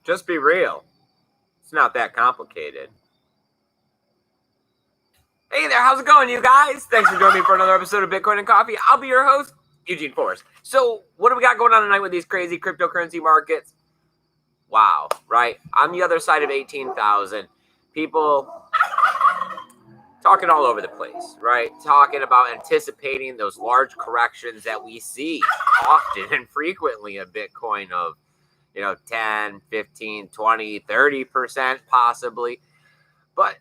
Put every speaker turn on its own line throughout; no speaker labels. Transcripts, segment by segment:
Just be real. It's not that complicated. Hey there, how's it going, you guys? Thanks for joining me for another episode of Bitcoin and Coffee. I'll be your host, Eugene Forrest. So, what do we got going on tonight with these crazy cryptocurrency markets? Wow, right? On the other side of 18,000, people talking all over the place, right? Talking about anticipating those large corrections that we see often and frequently in Bitcoin of 10, 15, 20, 30% possibly. But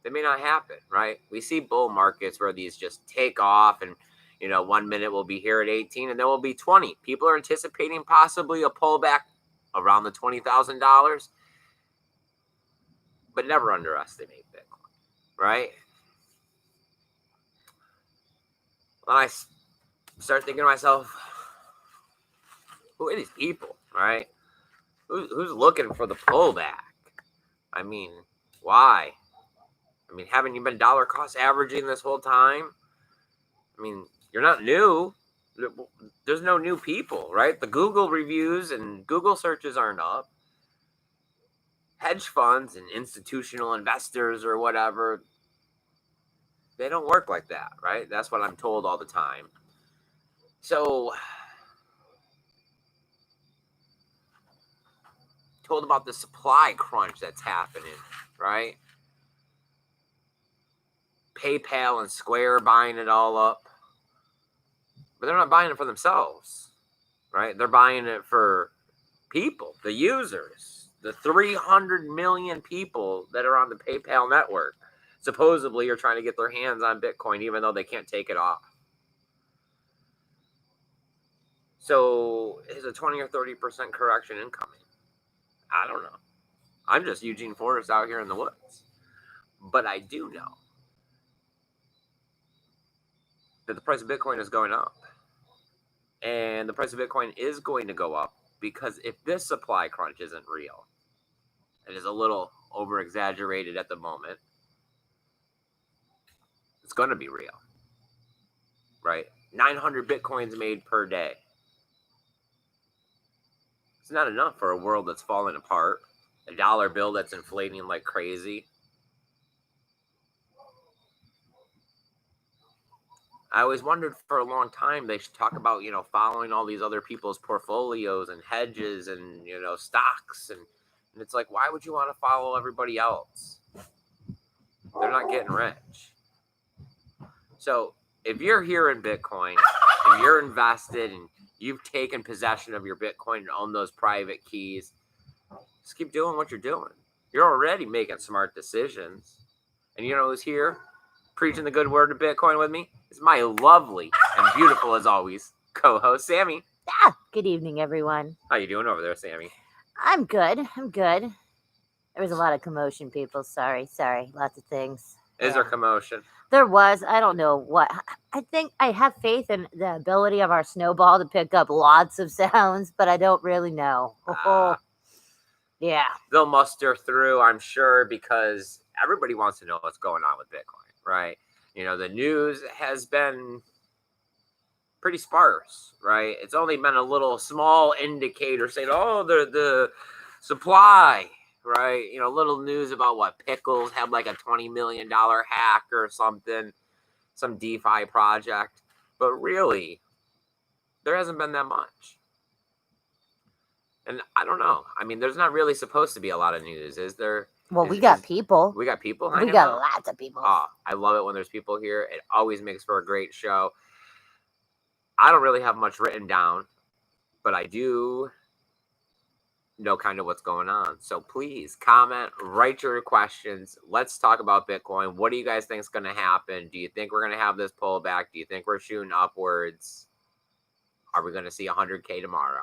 they may not happen, right? We see bull markets where these just take off and, 1 minute we'll be here at 18 and then we'll be 20. People are anticipating possibly a pullback around the $20,000, but never underestimate Bitcoin, right? When I start thinking to myself, who are these people, right? Who's looking for the pullback? I mean, why? I mean, haven't you been dollar cost averaging this whole time? I mean, you're not new. There's no new people, right? The Google reviews and Google searches aren't up. Hedge funds and institutional investors or whatever, they don't work like that, right? That's what I'm told all the time. So, told about the supply crunch that's happening, right? PayPal and Square buying it all up. But they're not buying it for themselves, right? They're buying it for people, the users, the 300 million people that are on the PayPal network. Supposedly are trying to get their hands on Bitcoin, even though they can't take it off. So is a 20 or 30% correction incoming? I don't know. I'm just Eugene Forrest out here in the woods. But I do know that the price of Bitcoin is going up. And the price of Bitcoin is going to go up because if this supply crunch isn't real, it is a little over-exaggerated at the moment, it's going to be real, right? 900 Bitcoins made per day. It's not enough for a world that's falling apart, a dollar bill that's inflating like crazy. I always wondered for a long time they should talk about, following all these other people's portfolios and hedges and, stocks. And it's like, why would you want to follow everybody else? They're not getting rich. So if you're here in Bitcoin and you're invested and you've taken possession of your Bitcoin and own those private keys, just keep doing what you're doing. You're already making smart decisions. And you know who's here preaching the good word of Bitcoin with me? It's my lovely and beautiful, as always, co-host, Sammy.
Good evening, everyone.
How you doing over there, Sammy?
I'm good. There was a lot of commotion, people. Sorry. Lots of things.
Is there commotion?
There was. I don't know what. I think I have faith in the ability of our snowball to pick up lots of sounds, but I don't really know. Yeah.
They'll muster through, I'm sure, because everybody wants to know what's going on with Bitcoin, right? The news has been pretty sparse, right? It's only been a little small indicator saying, the supply, right? Little news about what Pickles had like a $20 million hack or something, some DeFi project. But really, there hasn't been that much. And I don't know. I mean, there's not really supposed to be a lot of news, is there?
Well, we got people.
We got people.
We got lots of people.
Oh, I love it when there's people here. It always makes for a great show. I don't really have much written down, but I do know kind of what's going on. So please comment, write your questions. Let's talk about Bitcoin. What do you guys think is going to happen? Do you think we're going to have this pullback? Do you think we're shooting upwards? Are we going to see 100K tomorrow?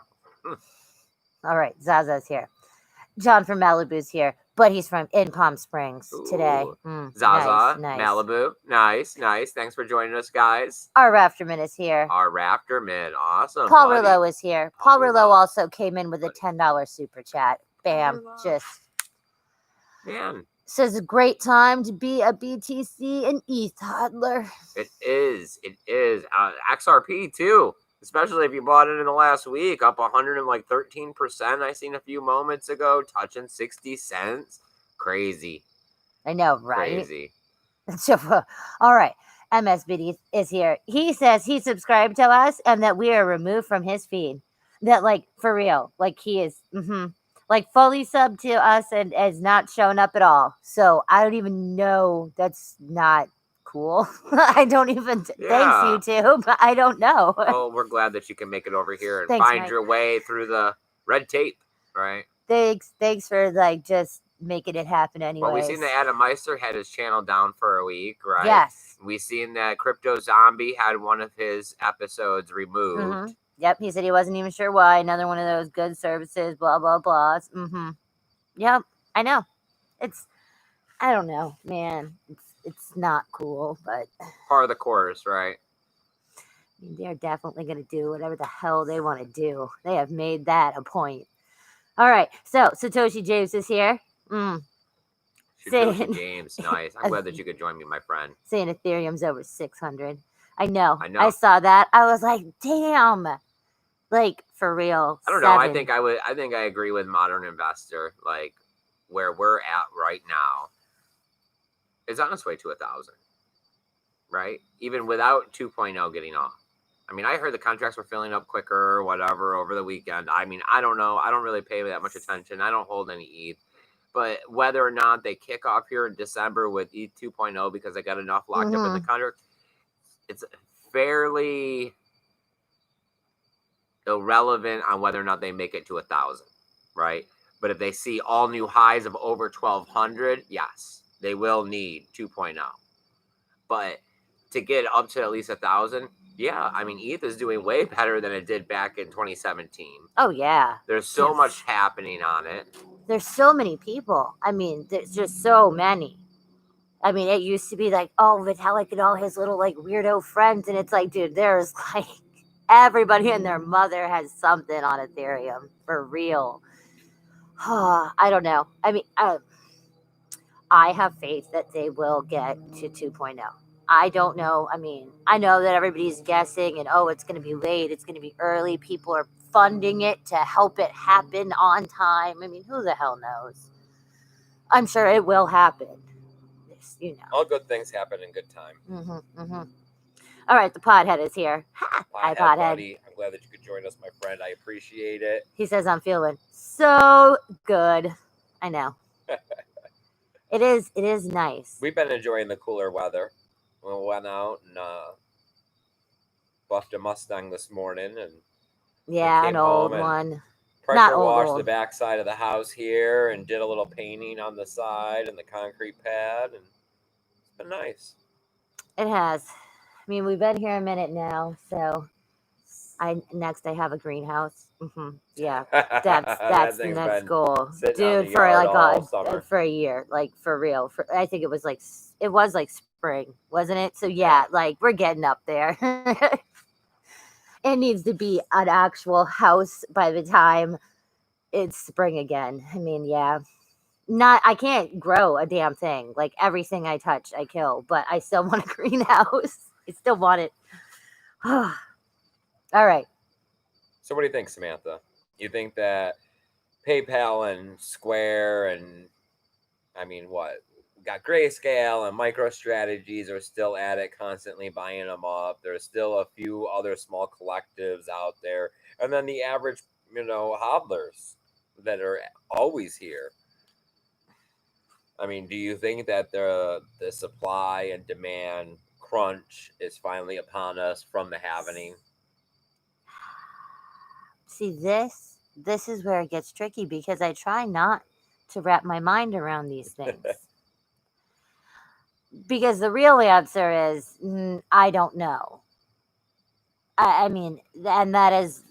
All right, Zaza's here. John from Malibu's here, but he's in Palm Springs today.
Zaza,
nice.
Malibu. Nice. Thanks for joining us, guys.
Our Rafterman is here.
Our Rafterman. Awesome.
Paul Rouleau is here. Paul Rouleau also came in with a $10 super chat. Bam. Just.
Man.
Says a great time to be a BTC and ETH hodler.
It is. XRP, too. Especially if you bought it in the last week, up 113%. I seen a few moments ago, touching 60 cents. Crazy.
I know, right?
Crazy.
So, all right. MSBD is here. He says he subscribed to us and that we are removed from his feed. That, like, for real, like he is, like fully subbed to us and is not showing up at all. So I don't even know. That's not cool. I don't even.
Yeah.
Thanks, you two, but I don't know.
Well, we're glad that you can make it over here and
Thanks,
find
Mike.
your way through the red tape, right?
Thanks for like just making it happen anyways.
Well, we seen that Adam Meister had his channel down for a week, right?
Yes.
We seen that Crypto Zombie had one of his episodes removed.
Yep, he said he wasn't even sure why. Another one of those good services, blah blah blah. Yep, I know. I don't know, man. It's not cool, but
Part of the course, right?
I mean, they're definitely going to do whatever the hell they want to do. They have made that a point. All right, so Satoshi James is here.
Satoshi James, nice. I'm glad that you could join me, my friend.
Saying Ethereum's over 600. I know.
I know.
I saw that. I was like, damn. Like, for real.
I don't know. I think I agree with Modern Investor. Like, where we're at right now is on its way to 1,000. Right? Even without 2.0 getting off. I mean, I heard the contracts were filling up quicker or whatever over the weekend. I mean, I don't know. I don't really pay that much attention. I don't hold any ETH. But whether or not they kick off here in December with ETH 2.0 because they got enough locked up in the contract, it's fairly irrelevant on whether or not they make it to 1,000, right? But if they see all new highs of over 1,200, yes, they will need 2.0. But to get up to at least 1,000, yeah, I mean, ETH is doing way better than it did back in 2017.
Oh, yeah.
There's so much happening on it.
There's so many people. I mean, there's just so many. I mean, it used to be like, oh, Vitalik and all his little, like, weirdo friends. And it's like, dude, there's, like, everybody and their mother has something on Ethereum. For real. I don't know. I mean, I have faith that they will get to 2.0. I don't know. I mean, I know that everybody's guessing and, oh, it's going to be late. It's going to be early. People are funding it to help it happen on time. I mean, who the hell knows? I'm sure it will happen. You know.
All good things happen in good time.
All right, the Podhead is here. Hi, Podhead.
Buddy. I'm glad that you could join us, my friend. I appreciate it.
He says I'm feeling so good. I know. It is nice.
We've been enjoying the cooler weather. We went out and buffed a Mustang this morning, and
an old one.
Pressure washed the back side of the house here, and did a little painting on the side and the concrete pad, and it's been nice.
It has. I mean, we've been here a minute now, so I have a greenhouse. Yeah, that's the next goal, dude. For like for a year, like for real. I think it was like spring, wasn't it? So yeah, like we're getting up there. It needs to be an actual house by the time it's spring again. I mean, yeah. I can't grow a damn thing. Like everything I touch, I kill. But I still want a greenhouse. I still want it. All right.
So what do you think, Samantha? You think that PayPal and Square and, I mean, what? Got Grayscale and MicroStrategies are still at it, constantly buying them up. There's still a few other small collectives out there. And then the average, hodlers that are always here. I mean, do you think that the supply and demand crunch is finally upon us from the happening?
See, this is where it gets tricky because I try not to wrap my mind around these things. Because the real answer is, I don't know. I mean, and that is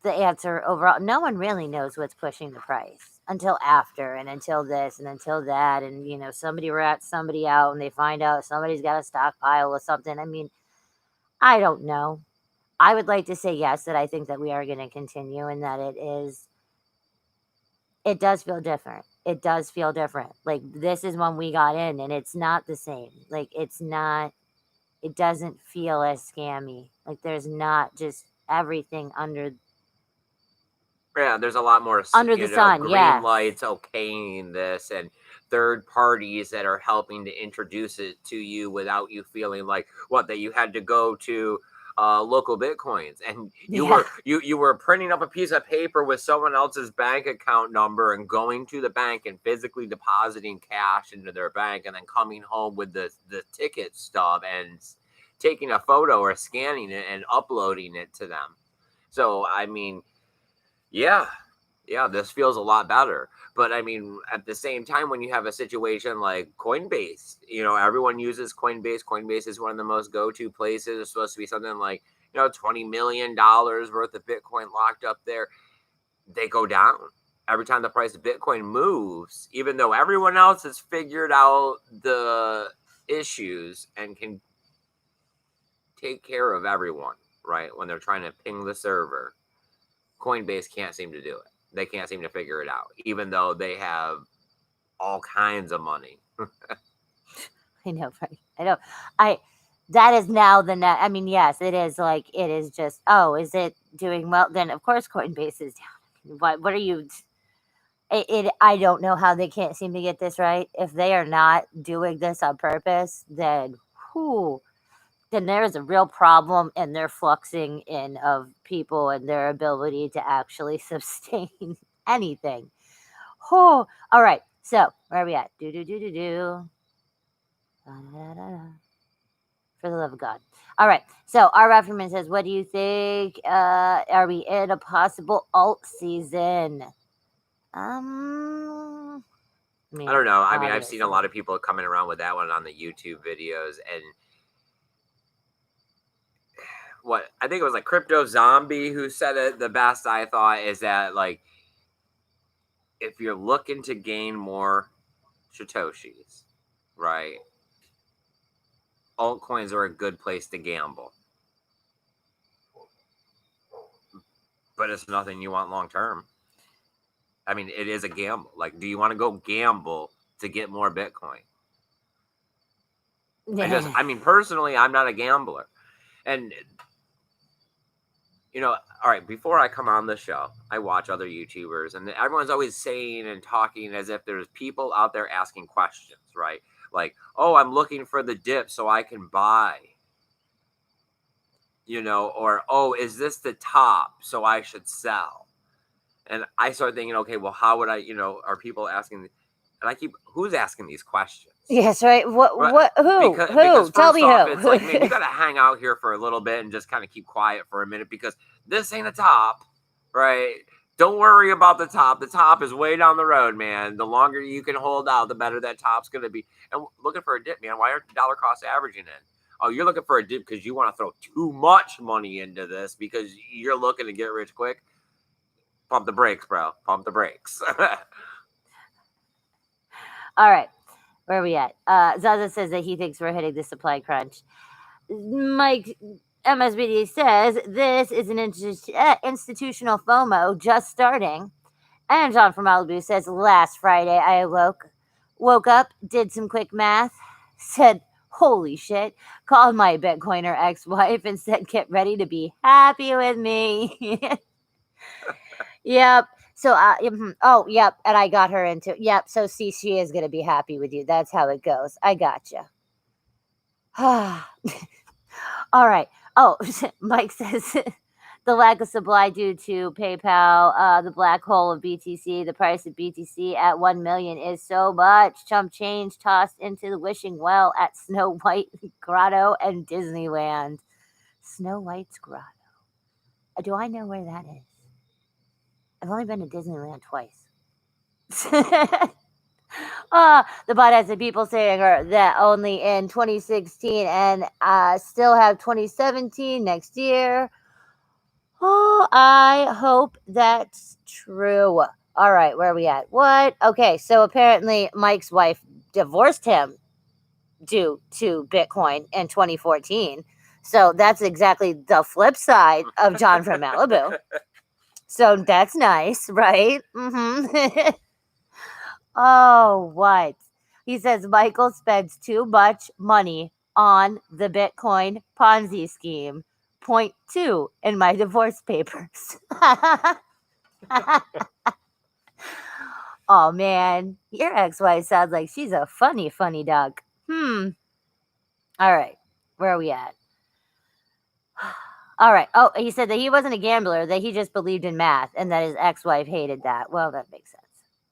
the answer overall. No one really knows what's pushing the price until after and until this and until that. And, somebody rats somebody out and they find out somebody's got a stockpile of something. I mean, I don't know. I would like to say yes, that I think that we are going to continue and that it does feel different. It does feel different. Like this is when we got in and it's not the same. Like it doesn't feel as scammy. Like there's not just everything under
there's a lot more
under the sun.
green lights okaying this, and third parties that are helping to introduce it to you without you feeling like that you had to go to local Bitcoins, and you were printing up a piece of paper with someone else's bank account number and going to the bank and physically depositing cash into their bank, and then coming home with the ticket stub and taking a photo or scanning it and uploading it to them. So I mean, yeah, this feels a lot better. But I mean, at the same time, when you have a situation like Coinbase, everyone uses Coinbase. Coinbase is one of the most go-to places. It's supposed to be something like, $20 million worth of Bitcoin locked up there. They go down every time the price of Bitcoin moves, even though everyone else has figured out the issues and can take care of everyone, right? When they're trying to ping the server, Coinbase can't seem to do it. They can't seem to figure it out, even though they have all kinds of money.
I know, right? I know. That is now the net. I mean, yes, it is like, it is just, is it doing well? Then of course Coinbase is down. What are you? I don't know how they can't seem to get this right. If they are not doing this on purpose, then then there is a real problem in their fluxing in of people and their ability to actually sustain anything. All right. So where are we at? For the love of God. All right. So our Rafferman says, what do you think? Are we in a possible alt season?
I don't know. I mean, I've seen a lot of people coming around with that one on the YouTube videos, and I think it was like Crypto Zombie who said it the best, I thought, is that, like, if you're looking to gain more Satoshis, right, altcoins are a good place to gamble. But it's nothing you want long term. I mean, it is a gamble. Like, do you want to go gamble to get more Bitcoin? I mean, personally, I'm not a gambler. And, all right, before I come on the show, I watch other YouTubers, and everyone's always saying and talking as if there's people out there asking questions, right? Like, I'm looking for the dip so I can buy. Or, is this the top so I should sell? And I start thinking, okay, well, how would I, are people asking? And who's asking these questions?
Yes, right. Who?
Because
Tell me
off,
who.
It's like, man, you got to hang out here for a little bit and just kind of keep quiet for a minute, because this ain't a top, right? Don't worry about the top. The top is way down the road, man. The longer you can hold out, the better that top's going to be. And looking for a dip, man. Why aren't dollar cost averaging in? Oh, you're looking for a dip because you want to throw too much money into this because you're looking to get rich quick. Pump the brakes, bro. Pump the brakes.
All right. Where are we at? Zaza says that he thinks we're hitting the supply crunch. Mike MSBD says this is an institutional FOMO just starting. And John from Malibu says, last Friday I woke up, did some quick math, said, holy shit, called my Bitcoiner ex-wife and said, get ready to be happy with me. Yep. So, yep. And I got her into, yep. So see, she is going to be happy with you. That's how it goes. I gotcha. All right. Oh, Mike says the lack of supply due to PayPal, the black hole of BTC, the price of BTC at 1 million is so much. Chump change tossed into the wishing well at Snow White Grotto and Disneyland. Snow White's Grotto. Do I know where that is? I've only been to Disneyland twice. The bot has the people saying that only in 2016 and still have 2017 next year. Oh, I hope that's true. All right, where are we at? What? Okay, so apparently Mike's wife divorced him due to Bitcoin in 2014. So that's exactly the flip side of John from Malibu. So that's nice, right? Mm-hmm. Oh, what? He says Michael spends too much money on the Bitcoin Ponzi scheme. .2 in my divorce papers. Oh, man. Your ex-wife sounds like she's a funny duck. All right. Where are we at? All right. Oh, he said that he wasn't a gambler, that he just believed in math, and that his ex-wife hated that. Well, that makes sense.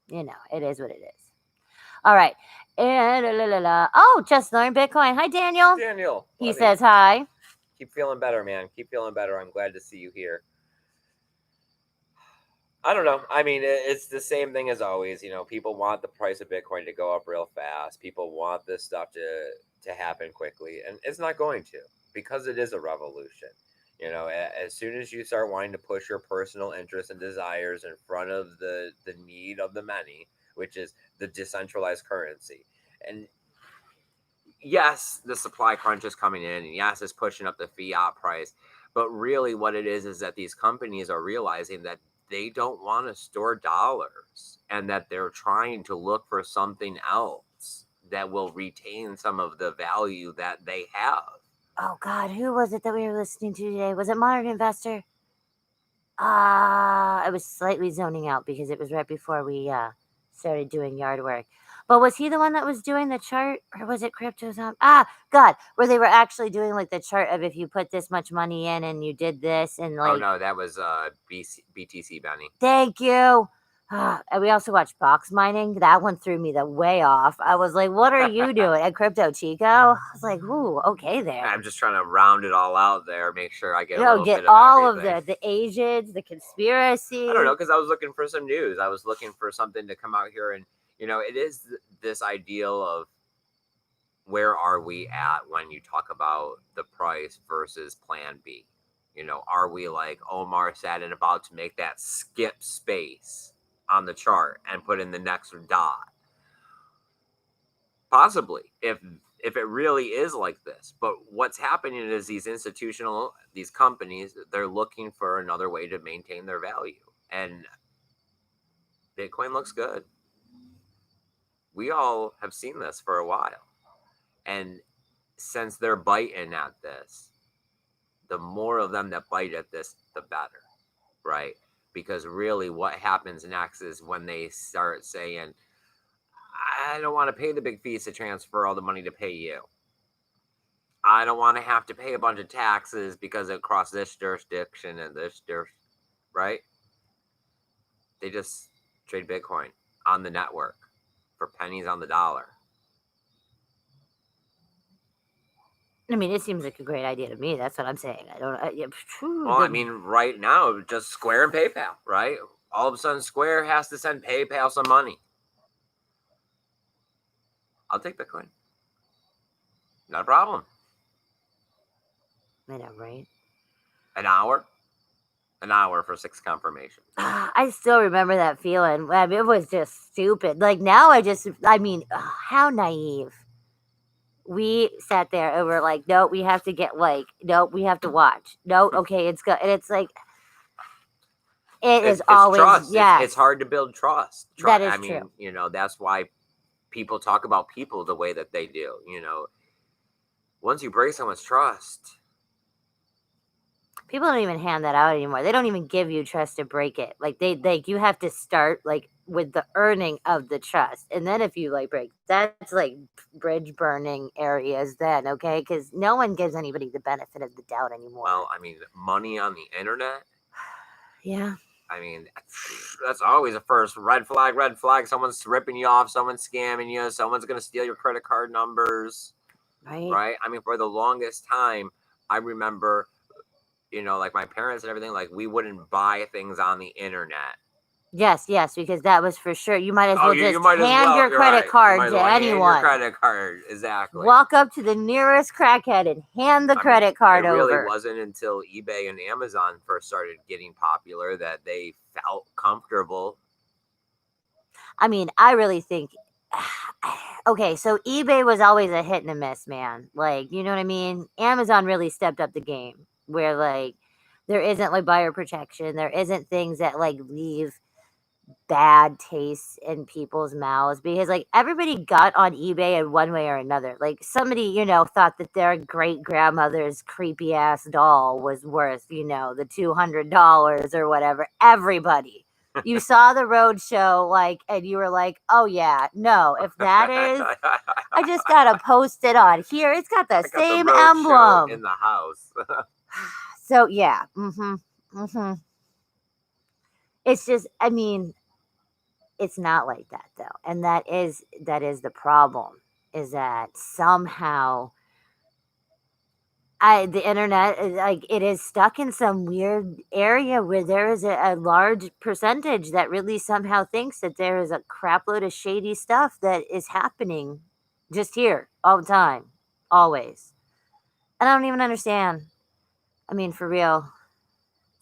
You know, it is what it is. All right. And oh, just learned Bitcoin. Hi, Daniel.
Daniel.
He says hi.
Keep feeling better, man. Keep feeling better. I'm glad to see you here. I don't know. I mean, it's the same thing as always. You know, people want the price of Bitcoin to go up real fast. People want this stuff to happen quickly, and it's not going to, because it is a revolution. You know, as soon as you start wanting to push your personal interests and desires in front of the need of the many, which is the decentralized currency, and yes, the supply crunch is coming in, and yes, it's pushing up the fiat price, but really what it is that these companies are realizing that they don't want to store dollars, and that they're trying to look for something else that will retain some of the value that they have.
Oh, God, who was it that we were listening to today? Was it Modern Investor? I was slightly zoning out because it was right before we started doing yard work. But was he the one that was doing the chart, or was it Crypto-Zombie? God, where they were actually doing like the chart of if you put this much money in and you did this and like.
Oh no, that was BTC Benny.
Thank you. And we also watched box mining. That one threw me the way off. I was like, what are you doing at Crypto Chico? I was like, ooh, okay there.
I'm just trying to round it all out there, make sure I get a little
get
bit of
all
everything.
of the Asians, the conspiracy.
I don't know, because I was looking for some news. I was looking for something to come out here, and you know, it is this ideal of where are we at when you talk about the price versus plan B. You know, are we like Omar said and about to make that skip space on the chart and put in the next dot? Possibly, if it really is like this. But what's happening is these companies, they're looking for another way to maintain their value. And Bitcoin looks good. We all have seen this for a while. And since they're biting at this, the more of them that bite at this, the better, right? Because really what happens next is when they start saying, I don't want to pay the big fees to transfer all the money to pay you. I don't want to have to pay a bunch of taxes because it crossed this jurisdiction and this jurisdiction, right? They just trade Bitcoin on the network for pennies on the dollar.
I mean, it seems like a great idea to me. That's what I'm saying. I don't.
Well, I mean, right now, just Square and PayPal, right? All of a sudden, Square has to send PayPal some money. I'll take Bitcoin. Not a problem.
I know, right?
An hour for 6 confirmations.
I still remember that feeling. I mean, it was just stupid. Like now, how naive. We sat there and we're like, no, we have to get no, we have to watch. No, okay, it's good. And it's like, it's always,
trust.
Yeah.
It's hard to build trust.
That is true.
You know, that's why people talk about people the way that they do. You know, once you break someone's trust,
people don't even hand that out anymore. They don't even give you trust to break it. Like you have to start with the earning of the trust, and then if you break, that's like bridge burning areas. Then okay, because no one gives anybody the benefit of the doubt anymore.
Well, I mean, money on the internet.
Yeah.
I mean, that's always a first red flag. Red flag. Someone's ripping you off. Someone's scamming you. Someone's gonna steal your credit card numbers. Right. I mean, for the longest time, I remember, you know, like my parents and everything, we wouldn't buy things on the internet.
Yes, because that was for sure. You might as well hand your credit card to anyone.
Hand your credit card, exactly.
Walk up to the nearest crackhead and hand the credit card over.
It really wasn't until eBay and Amazon first started getting popular that they felt comfortable.
I mean, I really think... Okay, so eBay was always a hit and a miss, man. You know what I mean? Amazon really stepped up the game where, there isn't, buyer protection. There isn't things that, leave bad taste in people's mouths because like everybody got on eBay in one way or another. Like somebody, thought that their great grandmother's creepy ass doll was worth, the $200 or whatever. Everybody. You saw the road show, like, and you were like, oh yeah, no, if that is, I just gotta post it on here. It's got the same emblem
in the house.
So yeah. It's just, I mean, it's not like that though. And that is the problem, is that somehow the internet is like, it is stuck in some weird area where there is a large percentage that really somehow thinks that there is a crap load of shady stuff that is happening just here all the time, always. And I don't even understand. I mean, for real,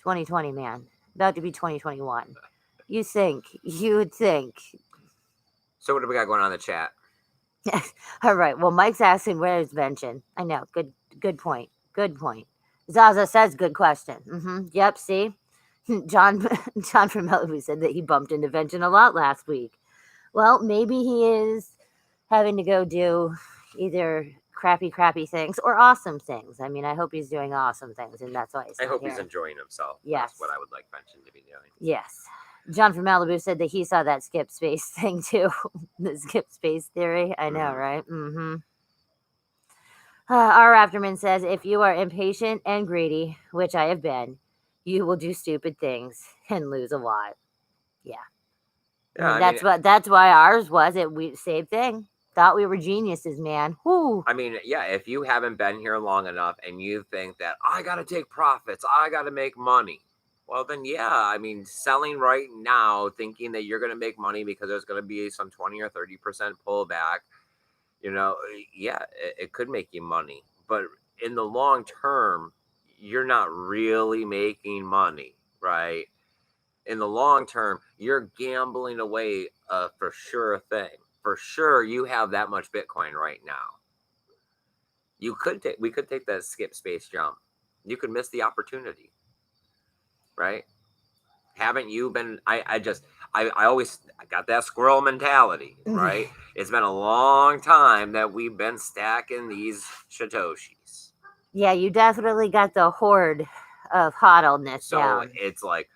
2020, man, about to be 2021. You would think.
So what do we got going on in the chat?
All right. Well, Mike's asking where's Vention. I know. Good point. Good point. Zaza says good question. Yep. See, John from Malibu said that he bumped into Vention a lot last week. Well, maybe he is having to go do either crappy things or awesome things. I mean, I hope he's doing awesome things, and that's why he's.
I hope he's enjoying himself.
Yes.
That's what I would like Vention to be doing.
Yes. John from Malibu said that he saw that skip space thing too. The skip space theory. I know, right? R. Afterman says, if you are impatient and greedy, which I have been, you will do stupid things and lose a lot. Yeah. That's why ours was it. Same thing. Thought we were geniuses, man. Whoo.
I mean, yeah, if you haven't been here long enough and you think that I got to take profits, I got to make money. Well, then, yeah, I mean, selling right now, thinking that you're going to make money because there's going to be some 20 or 30% pullback, yeah, it could make you money. But in the long term, you're not really making money, right? In the long term, you're gambling away a for sure thing. For sure, you have that much Bitcoin right now. We could take that skip space jump. You could miss the opportunity, right? Haven't you been? I got that squirrel mentality, right? It's been a long time that we've been stacking these Satoshis.
Yeah, you definitely got the horde of hodlness down.
So it's like,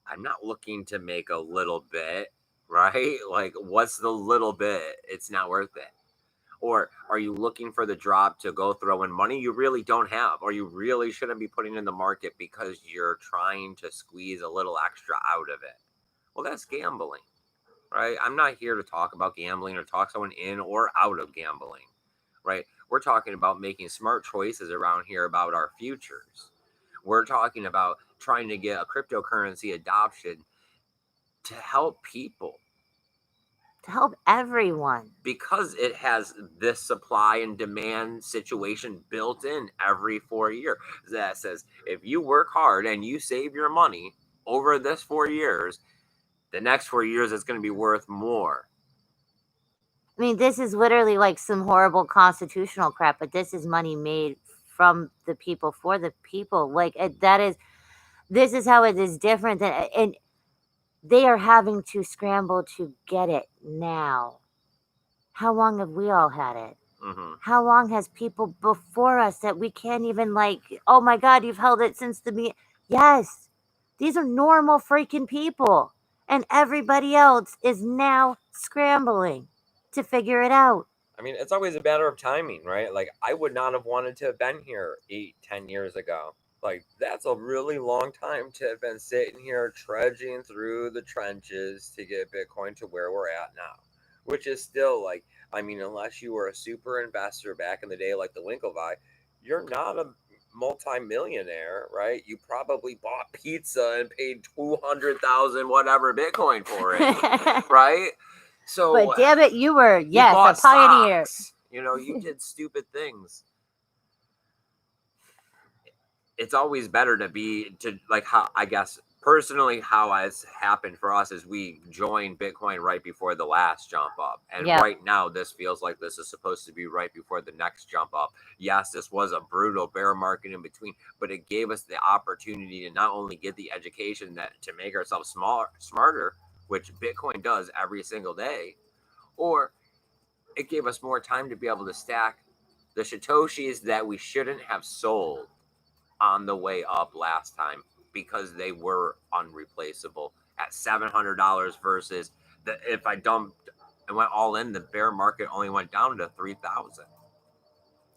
I'm not looking to make a little bit, right? Like, what's the little bit? It's not worth it. Or are you looking for the drop to go throw in money you really don't have, or you really shouldn't be putting in the market because you're trying to squeeze a little extra out of it? Well, that's gambling, right? I'm not here to talk about gambling or talk someone in or out of gambling, right? We're talking about making smart choices around here about our futures. We're talking about trying to get a cryptocurrency adoption to help people.
To help everyone.
Because it has this supply and demand situation built in every 4 years. That says, if you work hard and you save your money over this 4 years, the next 4 years it's going to be worth more.
I mean, this is literally like some horrible constitutional crap, but this is money made from the people for the people. Like this is how it is different than, and they are having to scramble to get it now. How long have we all had it? How long has people before us that we can't even like, oh my God, you've held it since the beginning. Yes, these are normal freaking people. And everybody else is now scrambling to figure it out.
I mean, it's always a matter of timing, right? Like, I would not have wanted to have been here 8-10 years ago. Like, that's a really long time to have been sitting here trudging through the trenches to get Bitcoin to where we're at now. Which is still like, I mean, unless you were a super investor back in the day like the Winklevi, you're not a multi-millionaire, right? You probably bought pizza and paid 200,000 whatever Bitcoin for it, right? So,
but damn it, you were, yes, a pioneer.
Stocks. You did stupid things. It's always better how, I guess, personally, how it's happened for us is we joined Bitcoin right before the last jump up. And right now, this feels like this is supposed to be right before the next jump up. Yes, this was a brutal bear market in between, but it gave us the opportunity to not only get the education to make ourselves smarter which Bitcoin does every single day, or it gave us more time to be able to stack the Satoshis that we shouldn't have sold on the way up last time because they were unreplaceable at $700 versus if I dumped and went all in, the bear market only went down to 3,000.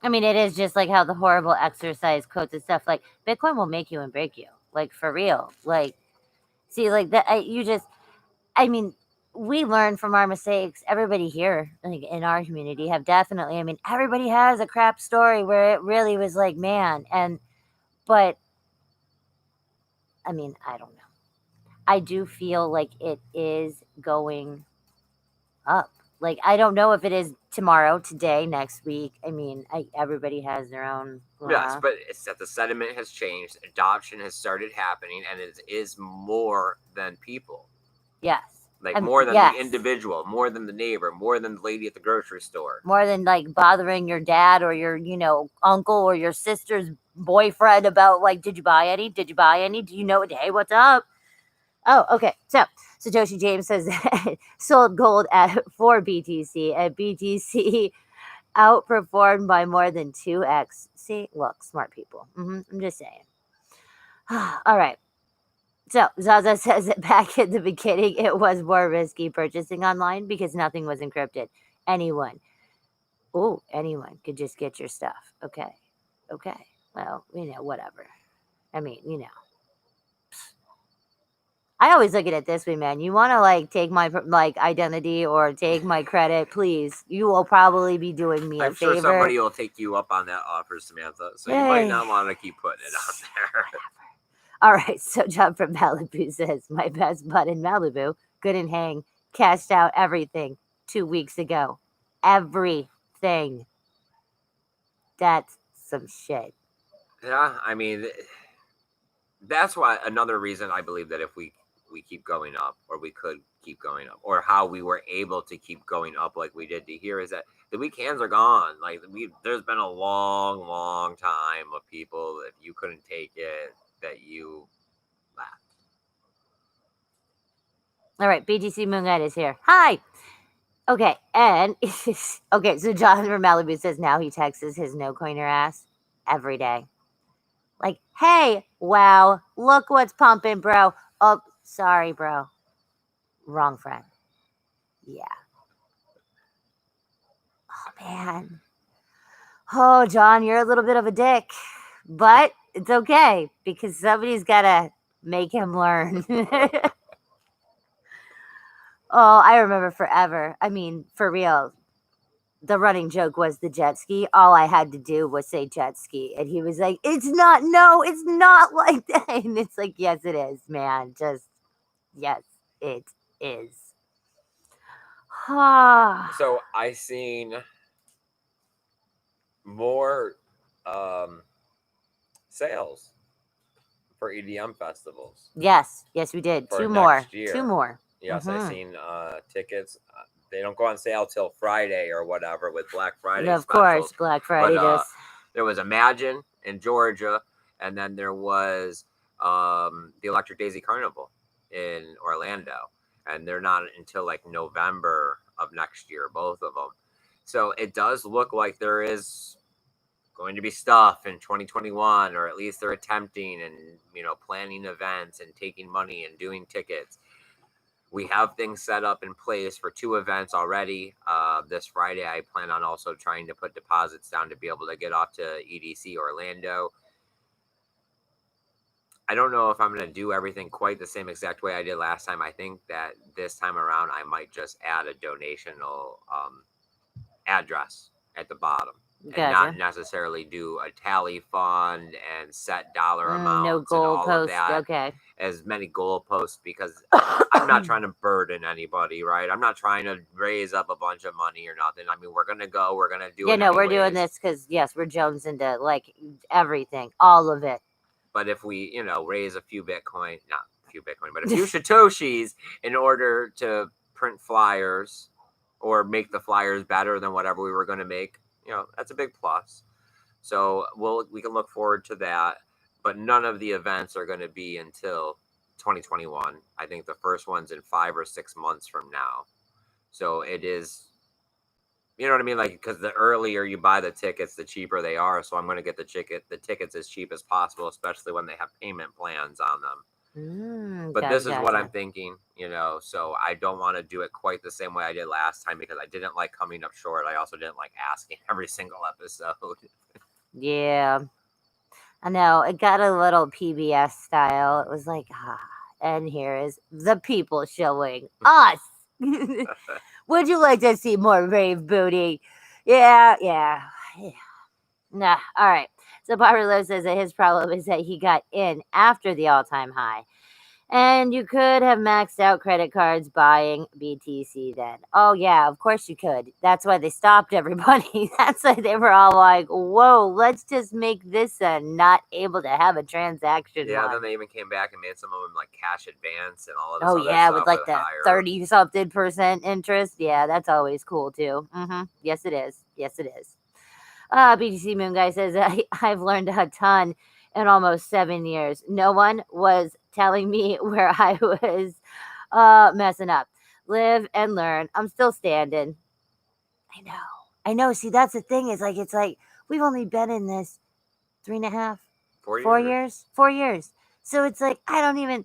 I mean, it is just like how the horrible exercise quotes and stuff, like Bitcoin will make you and break you, like for real. Like, see, like that, I mean, we learn from our mistakes. Everybody here, like in our community, have definitely, I mean, everybody has a crap story where it really was like, man, but I mean, I don't know. I do feel like it is going up. Like, I don't know if it is tomorrow, today, next week. I mean, everybody has their own.
Yes, but it's that the sentiment has changed. Adoption has started happening, and it is more than people.
Yes.
Like more than the individual, more than the neighbor, more than the lady at the grocery store.
More than like bothering your dad or your, uncle or your sister's boyfriend about like, did you buy any? Did you buy any? Do you know? Hey, what's up? Oh, okay. So Satoshi James says sold gold at 4 BTC, and BTC outperformed by more than 2x. See, look, smart people. I'm just saying. All right. So Zaza says that back in the beginning, it was more risky purchasing online because nothing was encrypted. Anyone could just get your stuff. Okay. Well, whatever. I mean, I always look at it this way, man. You want to like take my like identity or take my credit, please. You will probably be doing me a favor.
I'm sure somebody will take you up on that offer, Samantha. So you might not want to keep putting it out there.
All right, so John from Malibu says, my best bud in Malibu couldn't hang, cashed out everything 2 weeks ago. Everything. That's some shit.
Yeah, I mean, that's why another reason I believe that if we keep going up, or we could keep going up, or how we were able to keep going up like we did to here, is that the weak hands are gone. Like there's been a long time of people, if you couldn't take it, that you left.
All right, BTC Moonlight is here. Hi. Okay, and okay, so John from Malibu says now he texts his no coiner ass every day. Like, hey, wow, look what's pumping, bro. Oh, sorry, bro. Wrong friend. Yeah. Oh, man. Oh, John, you're a little bit of a dick. But it's okay, because somebody's got to make him learn. Oh, I remember forever. I mean, for real. The running joke was the jet ski. All I had to do was say jet ski. And he was like, it's not like that. And it's like, yes, it is, man. Just, yes, it is.
So I seen more sales for EDM festivals.
Yes, we did. Two more.
Yes, I seen tickets. They don't go on sale till Friday or whatever with Black Friday.
Of course, Black Friday does.
There was Imagine in Georgia, and then there was the Electric Daisy Carnival in Orlando, and they're not until like November of next year, both of them. So it does look like there is going to be stuff in 2021, or at least they're attempting and planning events and taking money and doing tickets. We have things set up in place for 2 events already. This Friday, I plan on also trying to put deposits down to be able to get off to EDC Orlando. I don't know if I'm going to do everything quite the same exact way I did last time. I think that this time around, I might just add a donational address at the bottom. Gotcha. And not necessarily do a tally fund and set dollar amounts. No goal posts. Okay. As many goal posts, because I'm not trying to burden anybody, right? I'm not trying to raise up a bunch of money or nothing. I mean, we're going to go. We're going to do it. Yeah, no,
we're doing this because, yes, we're Jones into like everything, all of it.
But if we, raise a few Bitcoin, not a few Bitcoin, but a few Satoshis in order to print flyers or make the flyers better than whatever we were going to make, that's a big plus. So we can look forward to that. But none of the events are going to be until 2021. I think the first one's in 5 or 6 months from now. So it is, you know what I mean? Like, because the earlier you buy the tickets, the cheaper they are. So I'm going to get the tickets as cheap as possible, especially when they have payment plans on them. But this is what I'm thinking, you know, so I don't want to do it quite the same way I did last time because I didn't like coming up short. I also didn't like asking every single episode.
Yeah. I know. It got a little PBS style. It was like, and here is the people showing us. Would you like to see more rave booty? Yeah. Nah, all right. So Barlow says that his problem is that he got in after the all-time high. And you could have maxed out credit cards buying BTC then. Oh, yeah, of course you could. That's why they stopped everybody. That's why they were all like, whoa, let's just make this not able to have a transaction.
Yeah, then they even came back and made some of them like cash advance and all of this
Oh,
other
yeah,
stuff
with like the 30-something% interest. Yeah, that's always cool, too. Yes, it is. BTC Moon Guy says, I've learned a ton in almost 7 years. No one was telling me where I was messing up. Live and learn. I'm still standing. I know. See, that's the thing. It's like we've only been in this 3.5, 4 years. 4 years. So it's like I don't even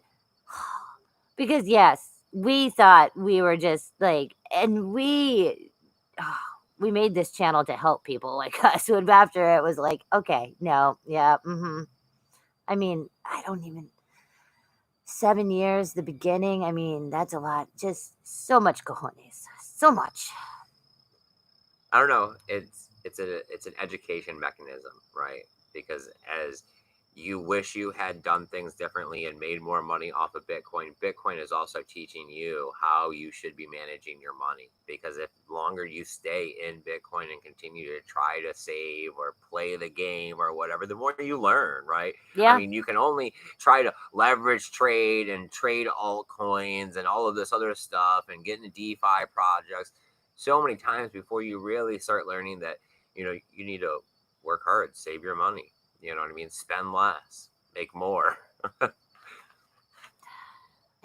because yes, we thought we were just like, and we made this channel to help people like us. So after it was like, okay, no, yeah, I mean, I don't even 7 years, the beginning. I mean, that's a lot. Just so much cojones, so much.
I don't know. It's an education mechanism, right? Because as you wish you had done things differently and made more money off of Bitcoin, Bitcoin is also teaching you how you should be managing your money. Because if longer you stay in Bitcoin and continue to try to save or play the game or whatever, the more you learn, right?
Yeah.
I mean, you can only try to leverage trade and trade altcoins and all of this other stuff and get into DeFi projects so many times before you really start learning that, you know, you need to work hard, save your money. You know what I mean? Spend less, make more.
I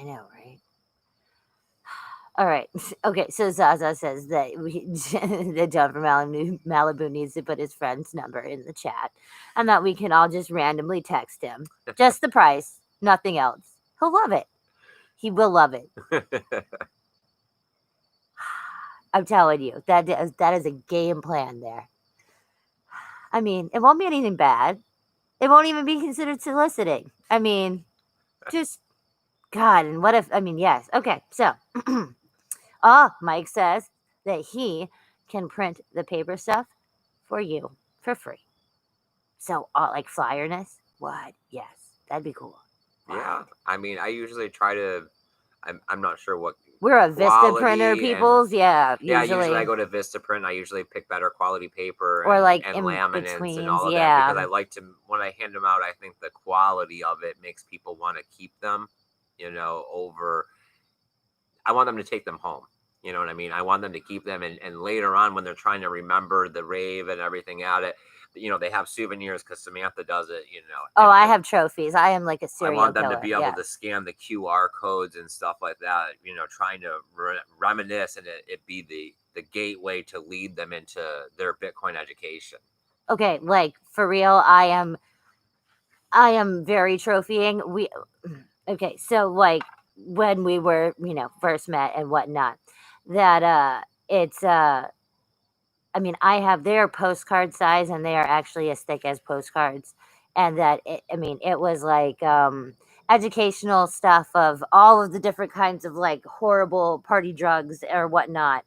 know, right? All right. Okay. So Zaza says that that John from Malibu needs to put his friend's number in the chat and that we can all just randomly text him. Just the price, nothing else. He'll love it. He will love it. I'm telling you, that is a game plan there. I mean, it won't be anything bad. It won't even be considered soliciting. I mean, just, God, and what if, I mean, yes. Okay, so, Mike says that he can print the paper stuff for you for free. So, like flyerness? What? Yes, that'd be cool.
Yeah, I mean, I usually try to, I'm not sure what.
We're a Vista printer peoples, yeah.
Usually I go to Vista Print. I usually pick better quality paper
or like
and laminates and all of that because I like to, when I hand them out, I think the quality of it makes people want to keep them, you know, over. I want them to take them home. You know what I mean? I want them to keep them and later on when they're trying to remember the rave and everything at it, you know, they have souvenirs because Samantha does it, you know.
Oh, I have trophies. I am like a serial
killer. I want them
killer.
to be able to scan the QR codes and stuff like that, you know, trying to reminisce and it be the gateway to lead them into their Bitcoin education. Okay,
like for real, I am very trophying. Okay, so like when we were, you know, first met and whatnot, that it's I mean, I have their postcard size and they are actually as thick as postcards. And that, it was like educational stuff of all of the different kinds of like horrible party drugs or whatnot.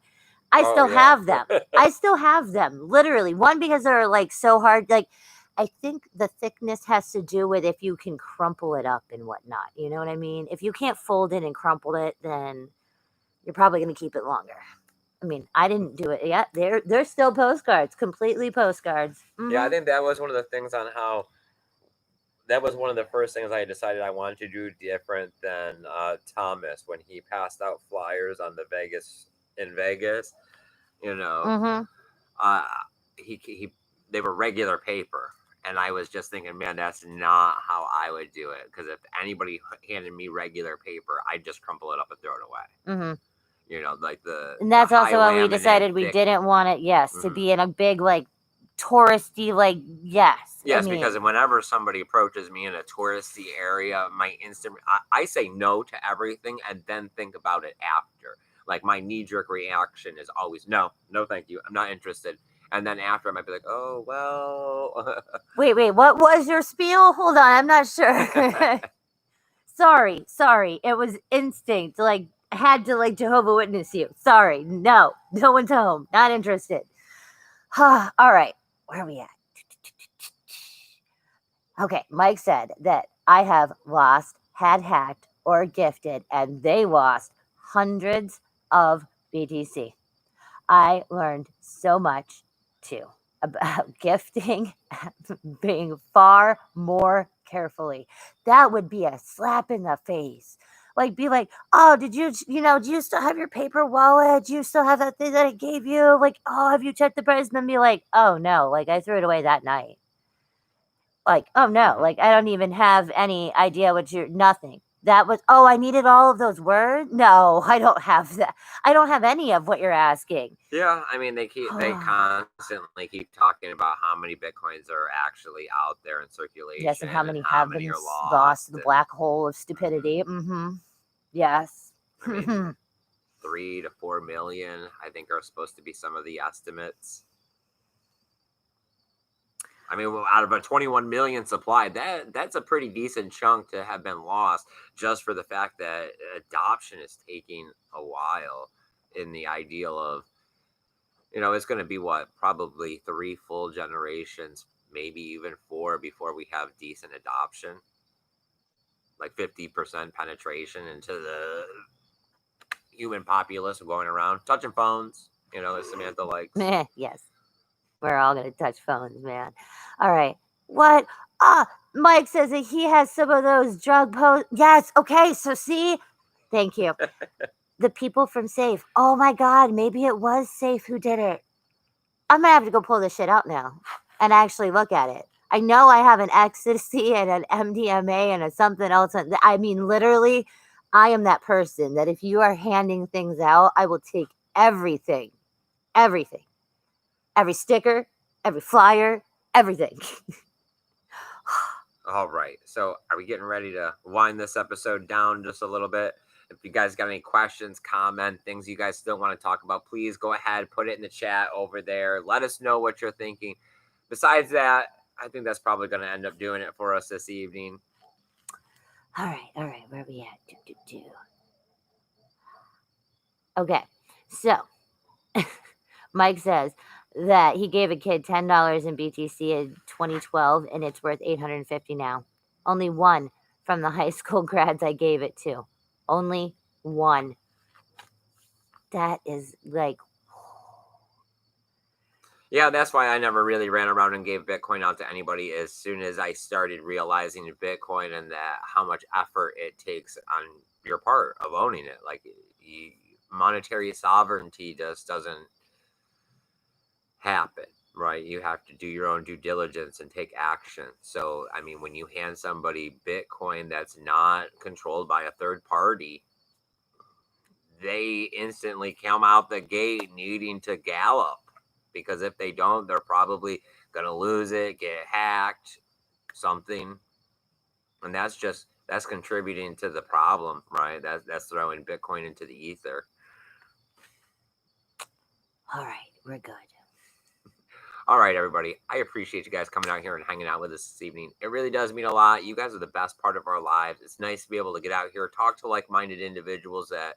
I still have them. I still have them, literally. One, because they're like so hard. Like, I think the thickness has to do with if you can crumple it up and whatnot. You know what I mean? If you can't fold it and crumple it, then you're probably going to keep it longer. I mean, I didn't do it yet. They're still postcards, completely postcards.
Mm-hmm. Yeah, I think that was one of the things on how. That was one of the first things I decided I wanted to do different than Thomas when he passed out flyers on in Vegas. You know,
Mm-hmm.
they were regular paper, And I was just thinking, man, that's not how I would do it. Because if anybody handed me regular paper, I'd just crumple it up and throw it away.
Mm-hmm.
You know, like
and that's
the
also when we decided we didn't want it, to be in a big, like, touristy, like, yes.
Yes, because whenever somebody approaches me in a touristy area, my instant, I say no to everything and then think about it after. Like, my knee-jerk reaction is always, no, thank you, I'm not interested. And then after, I might be like, oh, well.
Wait, what was your spiel? Hold on, I'm not sure. Sorry. It was instinct. Like, had to, like, Jehovah Witness you. Sorry. No one's home. Not interested. All right. Where are we at? Okay. Mike said that I have lost, had hacked, or gifted, and they lost hundreds of BTC. I learned so much, too, about gifting, being far more carefully. That would be a slap in the face. Like, be like, oh, do you still have your paper wallet? Do you still have that thing that I gave you? Like, oh, have you checked the price? And then be like, oh, no, like, I threw it away that night. Like, oh, no, like, I don't even have any idea nothing. That was, oh, I needed all of those words? No, I don't have that. I don't have any of what you're asking.
Yeah, I mean, they constantly keep talking about how many Bitcoins are actually out there in circulation.
Yes, and how many have been lost the black hole of stupidity. Yes.
I mean, 3 to 4 million, I think, are supposed to be some of the estimates. I mean, out of a 21 million supply, that's a pretty decent chunk to have been lost, just for the fact that adoption is taking a while. In the ideal of, it's going to be probably 3 full generations, maybe even 4, before we have decent adoption, like 50% penetration into the human populace going around touching phones, as Samantha likes.
Yes. We're all going to touch phones, man. All right. What? Mike says that he has some of those drug posts. Yes. Okay. So see, thank you. The people from Safe. Oh my God. Maybe it was Safe who did it. I'm going to have to go pull this shit out now and actually look at it. I know I have an ecstasy and an MDMA and a something else. I mean, literally, I am that person that if you are handing things out, I will take everything. Everything. Every sticker, every flyer, everything.
All right. So are we getting ready to wind this episode down just a little bit? If you guys got any questions, comment, things you guys still want to talk about, please go ahead, put it in the chat over there. Let us know what you're thinking. Besides that, I think that's probably going to end up doing it for us this evening.
All right. Where are we at? Okay. So Mike says that he gave a kid $10 in BTC in 2012, and it's worth $850 now. Only one from the high school grads I gave it to. Only one. That is like...
Yeah, that's why I never really ran around and gave Bitcoin out to anybody as soon as I started realizing Bitcoin and that how much effort it takes on your part of owning it. Like, monetary sovereignty just doesn't happen, right? You have to do your own due diligence and take action. So, I mean, when you hand somebody Bitcoin that's not controlled by a third party, they instantly come out the gate needing to gallop, because if they don't, they're probably going to lose it, get hacked, something. And that's contributing to the problem, right? That's throwing Bitcoin into the ether.
All right, we're good.
All right, everybody. I appreciate you guys coming out here and hanging out with us this evening. It really does mean a lot. You guys are the best part of our lives. It's nice to be able to get out here, talk to like-minded individuals that,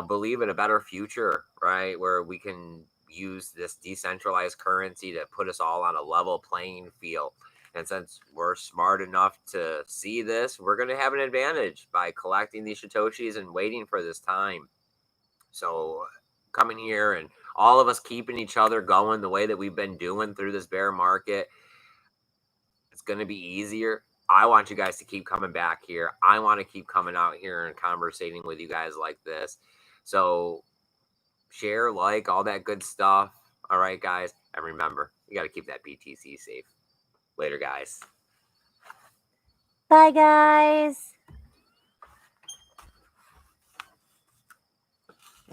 believe in a better future, right? Where we can use this decentralized currency to put us all on a level playing field. And since we're smart enough to see this, we're going to have an advantage by collecting these Satoshis and waiting for this time. So coming here and all of us keeping each other going the way that we've been doing through this bear market, it's going to be easier. I want you guys to keep coming back here. I want to keep coming out here and conversating with you guys like this. So share, like, all that good stuff. All right, guys. And remember, you got to keep that BTC safe. Later, guys.
Bye, guys.